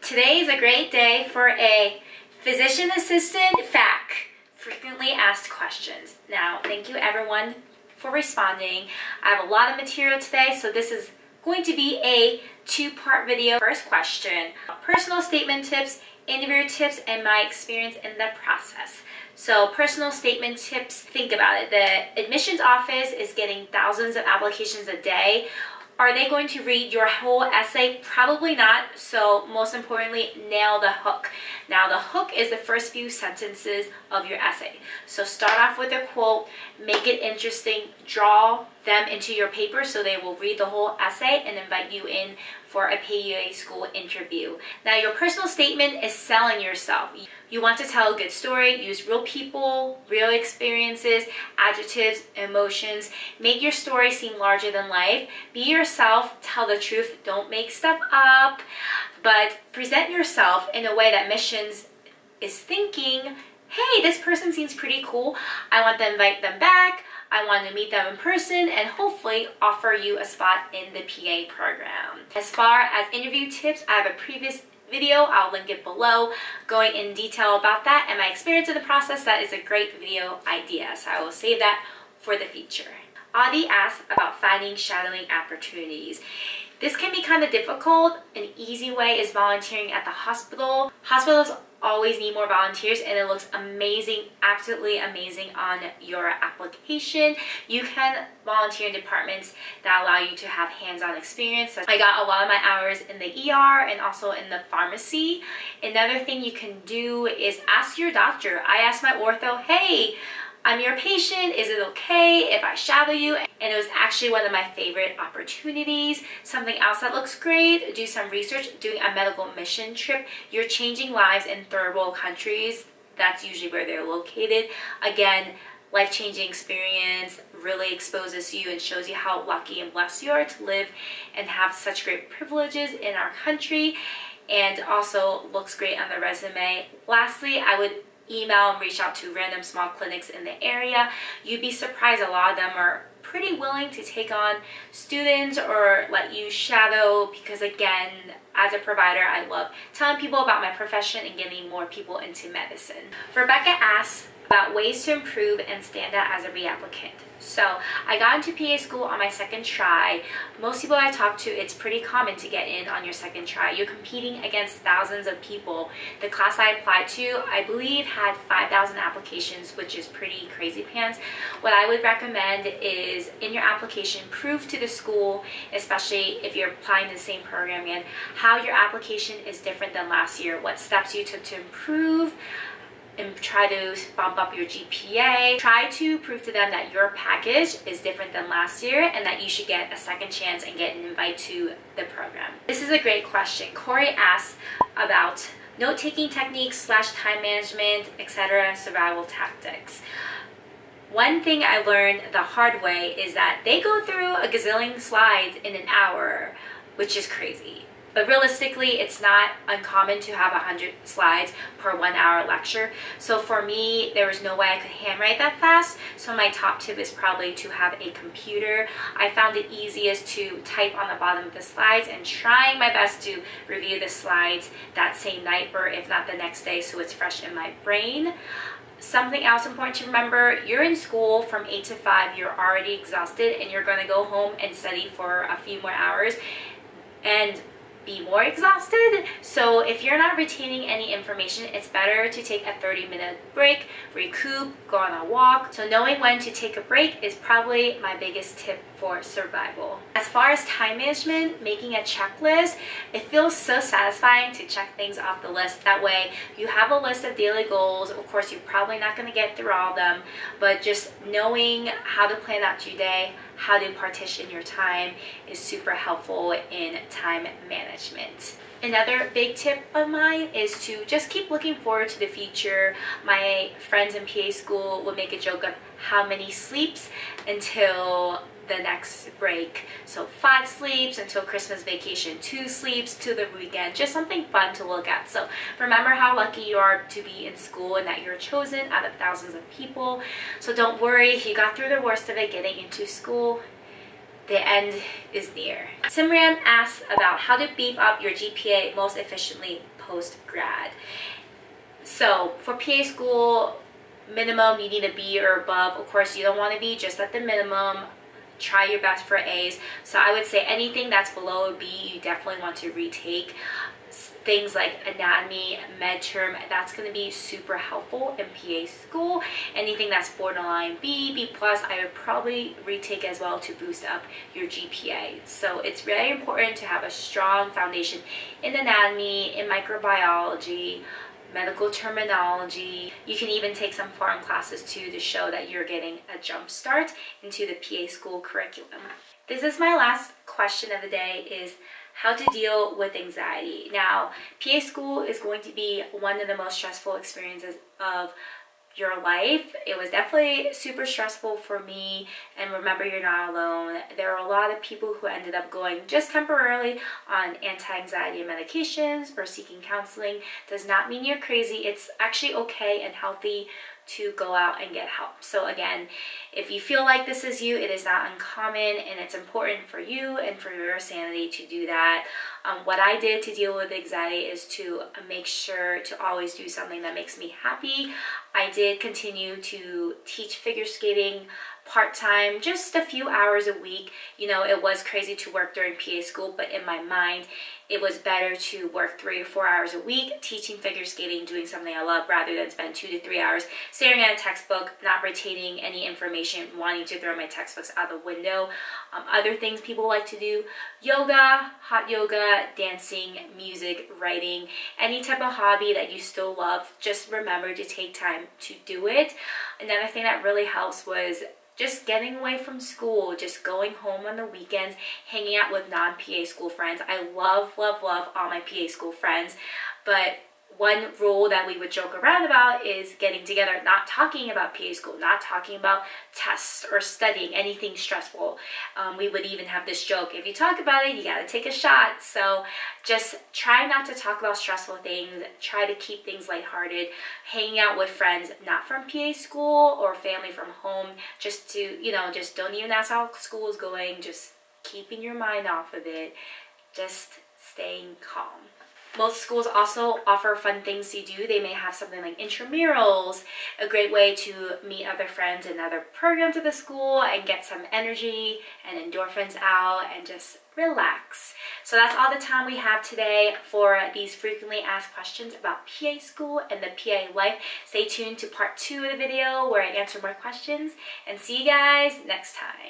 Today is a great day for a physician assistant FAQ, frequently asked questions. Now, thank you everyone for responding. I have a lot of material today, so this is going to be a two-part video. First question, personal statement tips, interview tips, and my experience in the process. So personal statement tips, think about it. The admissions office is getting thousands of applications a day. Are they going to read your whole essay? Probably not. So most importantly, nail the hook. Now the hook is the first few sentences of your essay. So start off with a quote, make it interesting, draw them into your paper so they will read the whole essay and invite you in for a PA school interview. Now your personal statement is selling yourself. You want to tell a good story, use real people, real experiences, adjectives, emotions. Make your story seem larger than life. Be yourself, tell the truth, don't make stuff up, but present yourself in a way that admissions is thinking, hey, this person seems pretty cool. I want to invite them back. I want to meet them in person and hopefully offer you a spot in the PA program. As far as interview tips, I have a previous video, I'll link it below, going in detail about that and my experience in the process. That is a great video idea, so I will save that for the future. Audie asked about finding shadowing opportunities. This can be kind of difficult. An easy way is volunteering at the hospital. Hospitals always need more volunteers and it looks amazing, absolutely amazing on your application. You can volunteer in departments that allow you to have hands-on experience. I got a lot of my hours in the ER and also in the pharmacy. Another thing you can do is ask your doctor. I asked my ortho, hey, I'm your patient, is it okay if I shadow you? And it was actually one of my favorite opportunities. Something else that looks great, do some research, doing a medical mission trip. You're changing lives in third world countries. That's usually where they're located. Again, life-changing experience, really exposes you and shows you how lucky and blessed you are to live and have such great privileges in our country, and also looks great on the resume. Lastly, I would email and reach out to random small clinics in the area. You'd be surprised, a lot of them are pretty willing to take on students or let you shadow, because again, as a provider, I love telling people about my profession and getting more people into medicine. Rebecca asks about ways to improve and stand out as a re-applicant. So I got into PA school on my second try. Most people I talk to, it's pretty common to get in on your second try. You're competing against thousands of people. The class I applied to, I believe, had 5,000 applications, which is pretty crazy pants. What I would recommend is in your application, prove to the school, especially if you're applying to the same program again, how your application is different than last year, what steps you took to improve, and try to bump up your GPA. Try to prove to them that your package is different than last year and that you should get a second chance and get an invite to the program. This is a great question. Corey asks about note-taking techniques / time management, etc., survival tactics. One thing I learned the hard way is that they go through a gazillion slides in an hour, which is crazy. But realistically, it's not uncommon to have 100 slides per 1 hour lecture. So for me, there was no way I could handwrite that fast. So my top tip is probably to have a computer. I found it easiest to type on the bottom of the slides and trying my best to review the slides that same night or if not the next day, so it's fresh in my brain. Something else important to remember, you're in school from 8 to 5, you're already exhausted and you're gonna go home and study for a few more hours and be more exhausted. So if you're not retaining any information, it's better to take a 30-minute break, recoup, go on a walk. So knowing when to take a break is probably my biggest tip for survival. As far as time management, making a checklist, it feels so satisfying to check things off the list. That way you have a list of daily goals. Of course, you're probably not going to get through all of them, but just knowing how to plan out your day, how to partition your time is super helpful in time management. Another big tip of mine is to just keep looking forward to the future. My friends in PA school would make a joke of how many sleeps until the next break. So 5 sleeps until Christmas vacation, 2 sleeps to the weekend, just something fun to look at. So remember how lucky you are to be in school and that you're chosen out of thousands of people. So don't worry, if you got through the worst of it getting into school, the end is near. Simran asks about how to beef up your GPA most efficiently post-grad. So for PA school, minimum you need a B or above. Of course, you don't want to be just at the minimum. Try your best for A's. So I would say anything that's below a B, you definitely want to retake. Things like anatomy, med term, that's going to be super helpful in PA school. Anything that's borderline B, B+, I would probably retake as well to boost up your GPA. So it's very important to have a strong foundation in anatomy, in microbiology, medical terminology. You can even take some foreign classes too to show that you're getting a jump start into the PA school curriculum. This is my last question of the day, is how to deal with anxiety. Now, PA school is going to be one of the most stressful experiences of your life. It was definitely super stressful for me, and remember, you're not alone. There are a lot of people who ended up going just temporarily on anti-anxiety medications or seeking counseling. Does not mean you're crazy. It's actually okay and healthy to go out and get help. So again, if you feel like this is you, it is not uncommon, and it's important for you and for your sanity to do that. What I did to deal with anxiety is to make sure to always do something that makes me happy. I did continue to teach figure skating part-time, just a few hours a week. You know, it was crazy to work during PA school, but in my mind, it was better to work 3 or 4 hours a week teaching figure skating, doing something I love, rather than spend 2 to 3 hours staring at a textbook, not retaining any information, wanting to throw my textbooks out the window. Other things people like to do: yoga, hot yoga, dancing, music, writing, any type of hobby that you still love. Just remember to take time to do it. Another thing that really helps was just getting away from school, just going home on the weekends, hanging out with non-PA school friends. I love, love, love all my PA school friends, but one rule that we would joke around about is getting together, not talking about PA school, not talking about tests or studying, anything stressful. We would even have this joke: if you talk about it, you gotta take a shot. So just try not to talk about stressful things. Try to keep things lighthearted. Hanging out with friends not from PA school or family from home, just to, you know, just don't even ask how school is going. Just keeping your mind off of it. Just staying calm. Most schools also offer fun things to do. They may have something like intramurals, a great way to meet other friends in other programs of the school and get some energy and endorphins out and just relax. So that's all the time we have today for these frequently asked questions about PA school and the PA life. Stay tuned to part 2 of the video where I answer more questions, and see you guys next time.